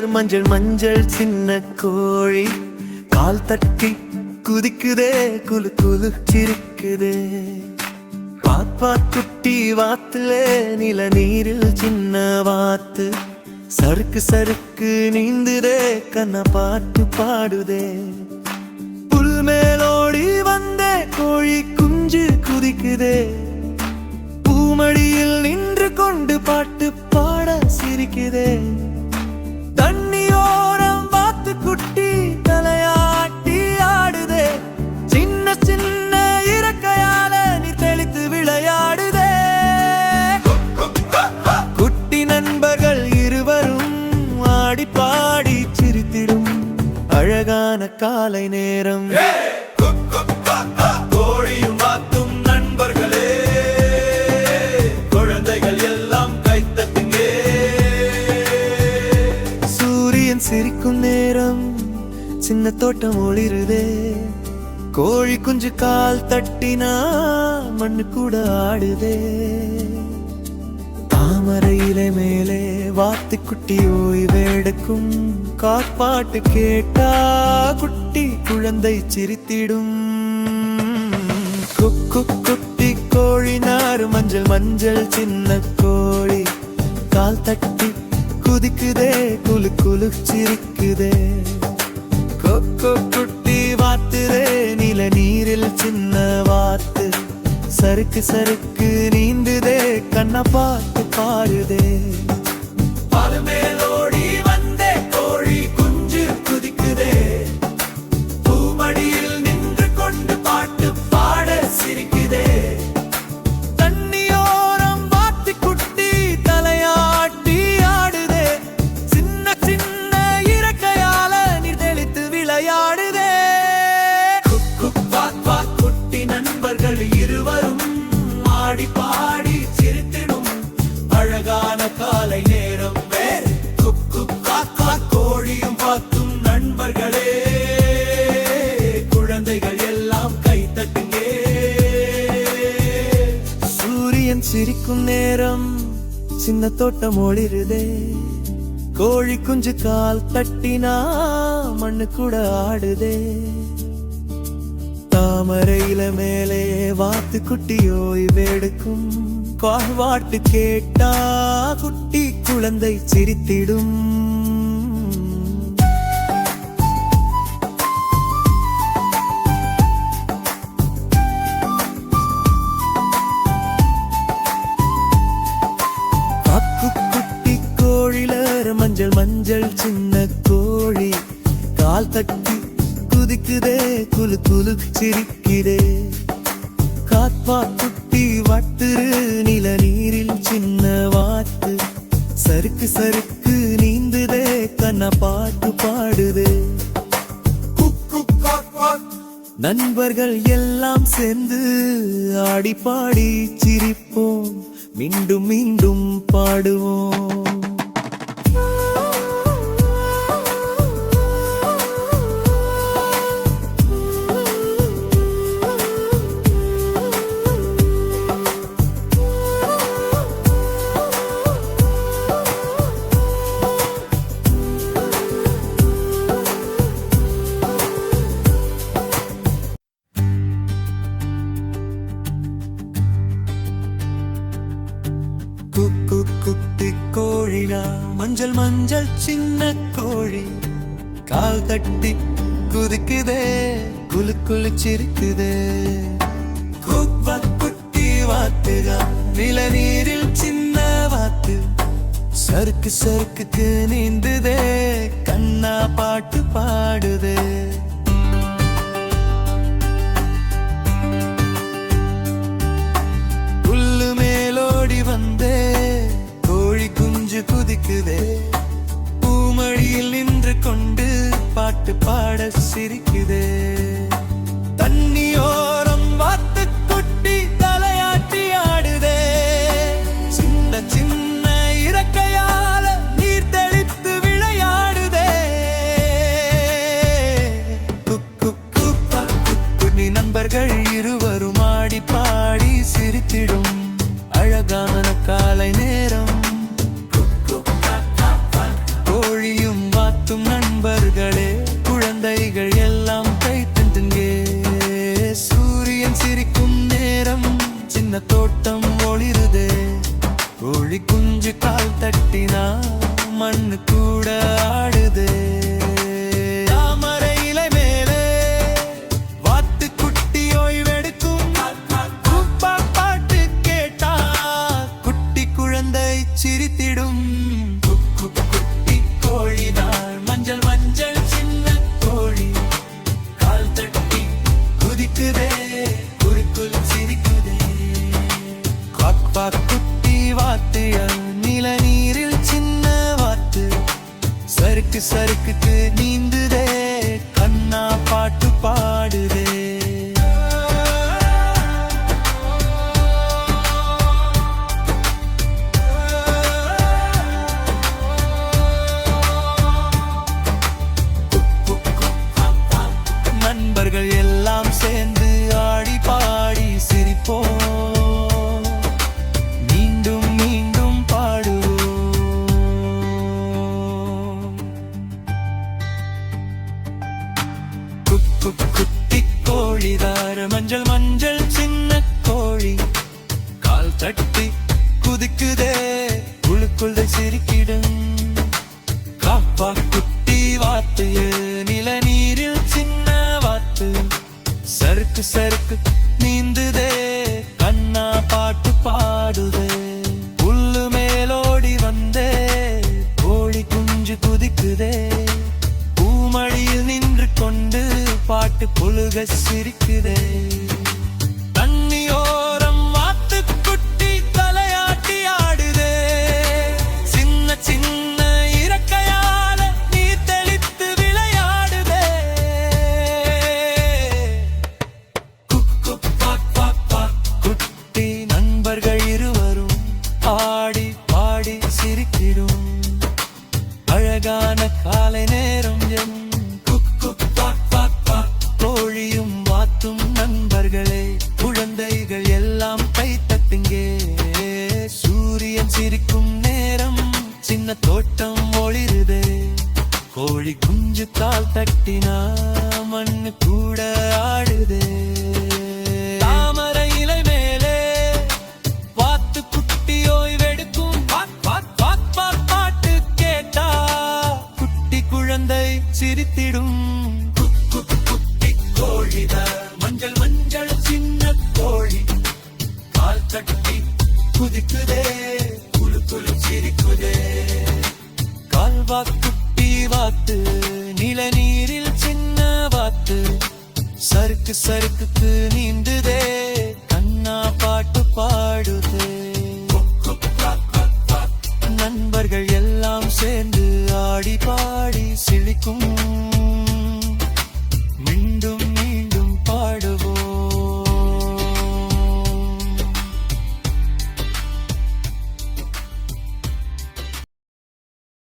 Colour மஞ்சள் மஞ்சள் சின்ன கோழி கால் தட்டி குதிக்குதே குலு குலு சிரிக்குதே பாப்பா குட்டி வாத்துலே நில நீரில் சின்ன வாத்து சறுக்கு சறுக்கு நீந்துதே கண்ண பாட்டு பாடுதே புல் மேலோடி வந்தே கோழி குஞ்சு குதிக்குதே பூமடியில் நின்று கொண்டு பாட்டு பாட சிரிக்குதே தண்ணியோரம் வாத்து குட்டி தலையாட்டி ஆடுதே சின்ன சின்ன இறக்கையால நீ தெளித்து விளையாடுதே குட்டி நண்பர்கள் இருவரும் ஆடி பாடி சிரித்திடும் அழகான காலை நேரம் கோழியும் வாத்தும் நண்பர்களே குழந்தைகள் எல்லாம் கைத்தட்டுங்கே சூரியன் சிரிக்கும் நேரம் சின்ன தோட்டம் ஒளிருதே கோழி குஞ்சு கால் தட்டினா மண்ணு கூட ஆடுதே தாமரையிலே மேலே வாத்து குட்டி ஓய்வெடுக்கும் காப்பாட்டு கேட்டா குட்டி குழந்தை சிரித்திடும் குக்கு குட்டி கோழி நாறு மஞ்சள் மஞ்சள் சின்ன கோழி கால் தட்டி குதிக்குதே குலு குலு சிரிக்குதே கொக்கு குட்டி வாத்துதே நில நீரில் சின்ன வாத்து சறுக்கு சறுக்கு நீந்துதே கண்ண பாட்டு பாடுதே பால் மேலோடி வந்தே கோழி குஞ்சு குதிக்குதே பூமடியில் நின்று கொண்டு பாட்டு பாட சிரிக்குதே தண்ணியோரம் வாத்து குட்டி தலையாட்டி ஆடுதே சின்ன சின்ன இறக்கையால நீர் தெளித்து விளையாடுதே குட்டி நண்பர்கள் இருவரும் ஆடி பாடி சிரித்திடும் அழகான காலை நேரம் குக்கு காக்கா கோழியும் பார்த்தும் நண்பர்களே குழந்தைகள் எல்லாம் கைத்தட்டுங்கே சூரியன் சிரிக்கும் நேரம் சின்ன தோட்டம் ஒளிருதே கோழி குஞ்சு கால் தட்டினா மண்ணு கூட ஆடுதே தாமரையில மேலே வாத்து குட்டி ஓய்வெடுக்கும் கால்வாட்டு கேட்டா குட்டி குழந்தை சிரித்திடும் காக்கு குட்டி கோழிலர் மஞ்சள் மஞ்சள் சின்ன கோழி கால் தட்டி குதிக்குதே குலு குலு சிரிக்குதே காப்பா குட்டி வட்டுரு நில நீரில் சின்ன வாத்து சறுக்கு சறுக்கு நீந்துதே கண்ண பாட்டு பாடுதே நண்பர்கள் எல்லாம் சேர்ந்து ஆடி பாடி சிரிப்போம் மீண்டும் மீண்டும் பாடுவோம் குட்டி கோழினா மஞ்சள் மஞ்சள் சின்ன கோழி கால் தட்டி குதிக்குதே குலு குலு சிரிக்குதே குட்டி வாத்துகா நில நீரில் சின்ன வாத்து சறுக்கு சறுக்கு நீந்துதே கண்ணா பாட்டு பாடுதே புல்லு மேலோடி வந்தே குதிக்குதே பூமடியில் நின்று கொண்டு பாட்டு பாட சிரிக்குதே தண்ணியோரம் வாத்து குட்டி தலையாட்டி ஆடுதே சின்ன சின்ன இறக்கையால நீர் தெளித்து விளையாடுதே குட்டி நண்பர்கள் இருவரும் ஆடி பாடி சிரித்திடும் அழகான காலை நேரம் கோழியும் சின்ன தோட்டம் ஒளிருதே. கோழி குஞ்சு கால் தட்டினா மண்ணு கூட ஆடுதே. தாமரை இலை மேலே வாத்து குட்டி ஓய்வெடுக்கும். பாட்டு கேட்டா குட்டி குழந்தை சிரித்திடும். குட்டி கோழிதான் மஞ்சள் மஞ்சள் சின்ன கோழி. கால் தட்டி குதிக்குதே, குறுக்குள் சிரிக்குதே. குட்டி வாத்து நில நீரில் சின்ன வாத்து. சறுக்கு சறுக்குக்கு நீந்துதே, கண்ணா பாட்டு பாடுதே. நண்பர்கள் எல்லாம் சேர்ந்து ஆடி பாடி சிரிப்போம். மீண்டும் மீண்டும் பாடுவோம். குட்டி கோழிதார மஞ்சள் மஞ்சள் சின்ன கோழி. கால் தட்டி குதிக்குதே, உள்ளுக்குள் சிரிக்கிடும். காப்பா குட்டி வாத்து நில நீரில் சின்ன வாத்து. சறுக்கு சறுக்கு நீந்துதே, கண்ணா பாட்டு பாடுதே. புல்லு மேலோடி வந்தே, கோழி குஞ்சு குதிக்குதே. பூமடியில் நின்று கொண்டு பாட்டு புழுக சிரிக்குதே. தண்ணியோரம் வாத்து குட்டி தலையாட்டி ஆடுதே. சின்ன சின்ன இறக்கையால நீர் தெளித்து விளையாடுதே. குட்டி நண்பர்கள் இருவரும் ஆடி பாடி சிரித்திடும். அழகான காலை நேரம் என் கோழியும் வாத்தும் நண்பர்களே. குழந்தைகள் எல்லாம் கை தட்டுங்கே. சூரியன் சிரிக்கும் நேரம் சின்ன தோட்டம் ஒளிருதே. கோழி குஞ்சு கால் தட்டினா மண்ணு கூட ஆடுதே. தாமரை இலை மேலே வாத்து குட்டி ஓய்வெடுக்கும். பாட்டு கேட்டா குட்டி குழந்தை சிரித்திடும். குட்டி கோழிதான் மஞ்சள் மஞ்சள் சின்ன கோழி. கால் தட்டி குதிக்குதே, குழு குழு சிரிக்குதே. கால்வா குட்டி வாத்து நில நீரில் சின்ன வாத்து. சறுக்கு சறுக்குக்கு நீந்துதே,